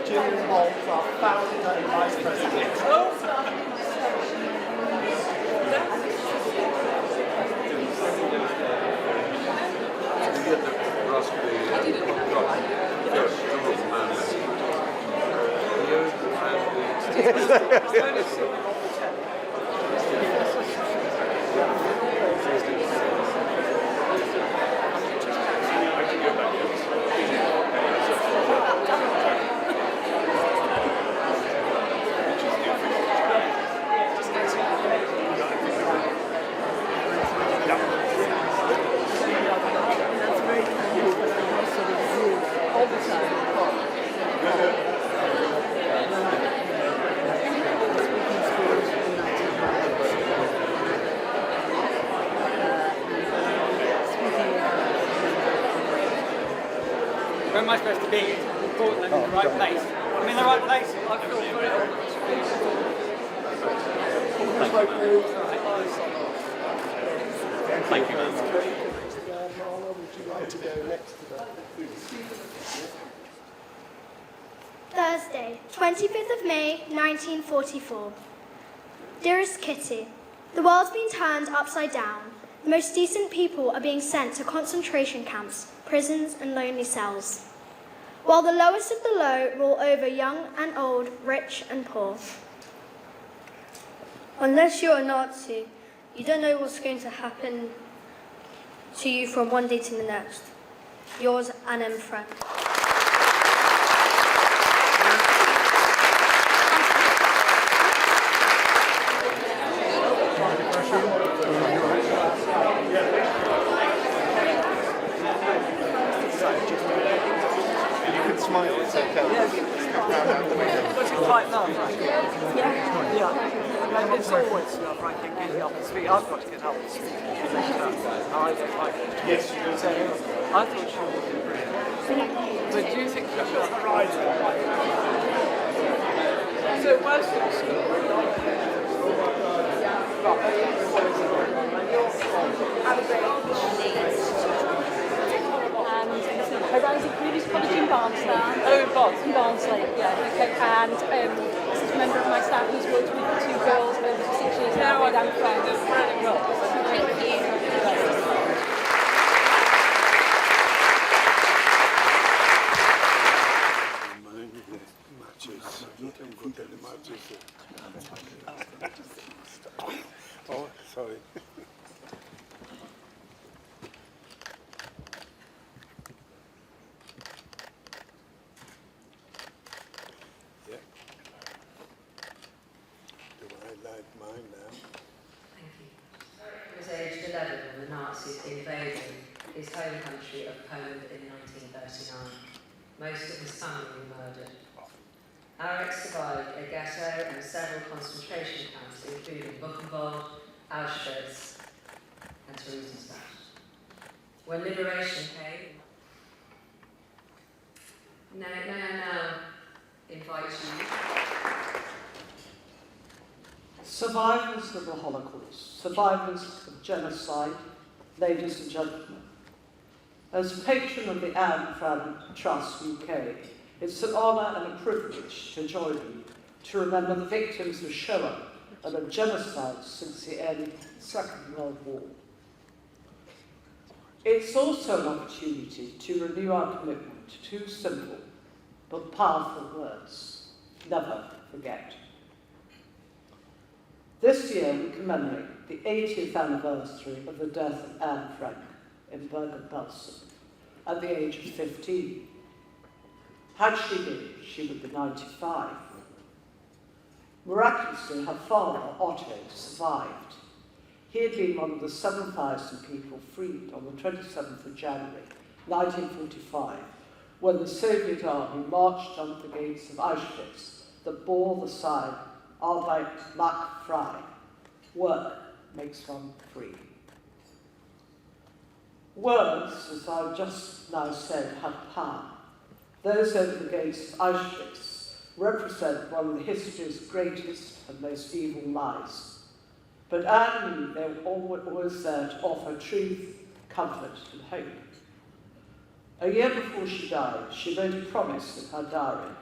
Julian Holmes, our founder and vice president. Where am I supposed to be? Important, I'm in the right place. I'm in the right place. I feel very honoured. Thank you. Would you like to go next to that? Thursday, 25th of May, 1944. Dearest Kitty, the world's been turned upside down. The most decent people are being sent to concentration camps, prisons and lonely cells, while the lowest of the low rule over young and old, rich and poor. Unless you're a Nazi, you don't know what's going to happen to you from one day to the next. Yours, Anne Frank. Smile, it's okay. What's it like now, Frank? Yeah. It's always Frank getting up and speak. I've got to get up and speak. Yes, you do. So, I thought she would be brilliant. But do you think you should? So it was at school. I ran to previous college in Barnsley. Oh, in Barnsley. In Barnsley, yeah. Okay. And this is a member of my staff who's worked with the two girls over 6 years now. I think that's really well. Thank you. Oh, sorry. Yeah. Do I light mine now? Thank you. He was aged 11 when the Nazis invaded his home country of Poland in 1939. Most of his family were murdered. Alex survived a ghetto and several concentration camps, including Buchenwald, Auschwitz, and Theresienstadt. When liberation came, now invite you. Survivors of the Holocaust, survivors of genocide, ladies and gentlemen. As patron of the Anne Frank Trust UK, it's an honour and a privilege to join you to remember the victims of Shoah and of genocide since the end of the Second World War. It's also an opportunity to renew our commitment to two simple but powerful words: never forget. This year we commemorate the 80th anniversary of the death of Anne Frank in Bergen-Belsen at the age of 15. Had she lived, she would be 95. Miraculously, her father, Otto, survived. He had been one of the 7,000 people freed on the 27th of January, 1945, when the Soviet army marched under the gates of Auschwitz that bore the sign, Arbeit macht frei, work makes one free. Words, as I've just now said, have power. Those over the gates of Auschwitz represent one of history's greatest and most evil lies. But Anne knew they were always there to offer truth, comfort and hope. A year before she died, she wrote a promise in her diary: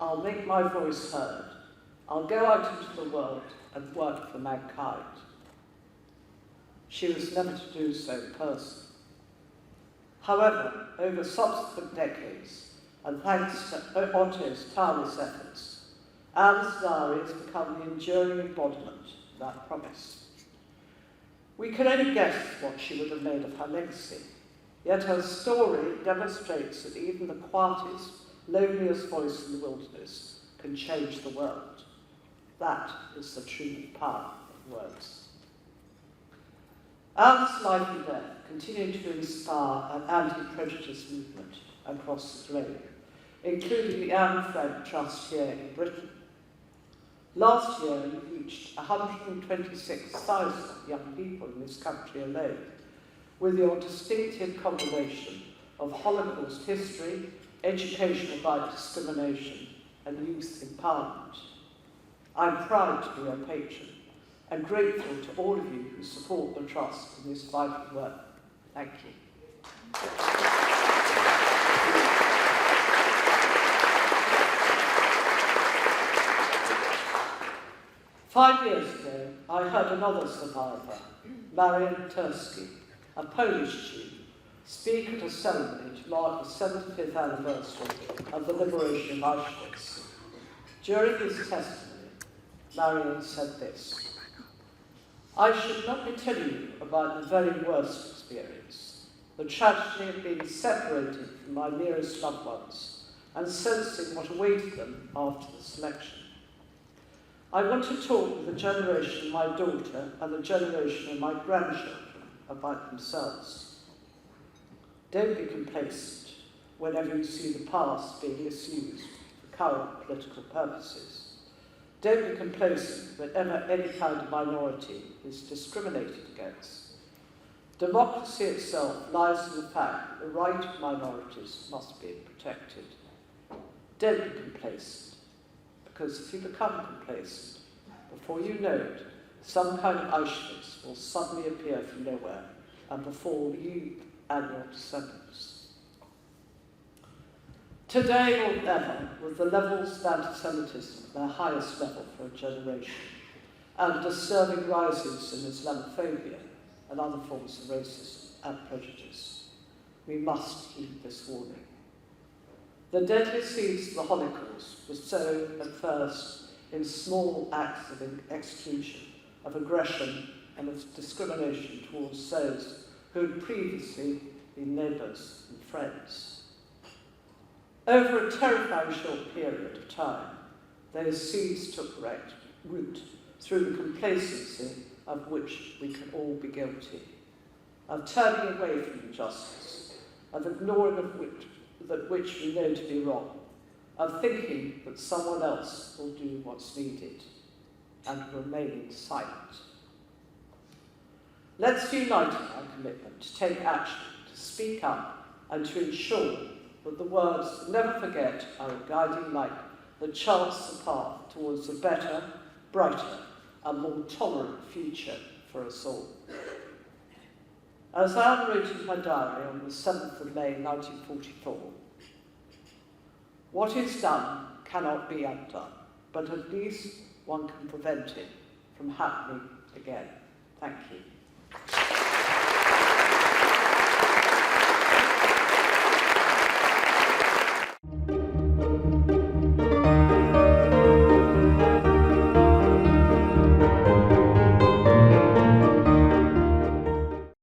"I'll make my voice heard. I'll go out into the world and work for mankind." She was never to do so in person. However, over subsequent decades, and thanks to Otto's tireless efforts, Anne's diary has become the enduring embodiment of that promise. We can only guess what she would have made of her legacy, yet her story demonstrates that even the quietest, loneliest voice in the wilderness can change the world. That is the true power of words. Anne's life and death continue to inspire an anti-prejudice movement across the globe, including the Otto Frank Trust here in Britain. Last year, we reached 126,000 young people in this country alone, with your distinctive combination of Holocaust history, education about discrimination, and youth empowerment. I'm proud to be your patron and grateful to all of you who support the Trust in this vital work. Thank you. 5 years ago, I heard another survivor, Marian Tursky, a Polish Jew, speak at a ceremony to mark the 75th anniversary of the liberation of Auschwitz. During his testimony, Marian said this: "I should not be telling you about the very worst experience, the tragedy of being separated from my nearest loved ones and sensing what awaited them after the selection. I want to talk with the generation of my daughter and the generation of my grandchildren about themselves. Don't be complacent whenever you see the past being misused for current political purposes. Don't be complacent whenever any kind of minority is discriminated against. Democracy itself lies in the fact that the right of minorities must be protected. Don't be complacent, because if you become complacent, before you know it, some kind of Auschwitz will suddenly appear from nowhere and befall you and your descendants." Today more than ever, with the levels of anti-Semitism at their highest level for a generation, and disturbing rises in Islamophobia and other forms of racism and prejudice, we must heed this warning. The deadly seeds of the Holocaust were sown at first in small acts of execution, of aggression, and of discrimination towards those who had previously been neighbours and friends. Over a terrifying short period of time, those seeds took root through the complacency of which we can all be guilty, of turning away from injustice, of ignoring that which we know to be wrong, of thinking that someone else will do what's needed, and remaining silent. Let's unite in our commitment to take action, to speak up, and to ensure that the words "never forget" are a guiding light that charts the path towards a better, brighter, and more tolerant future for us all. As Anne wrote in her diary on the 7th of May 1944, "What is done cannot be undone, but at least one can prevent it from happening again." Thank you.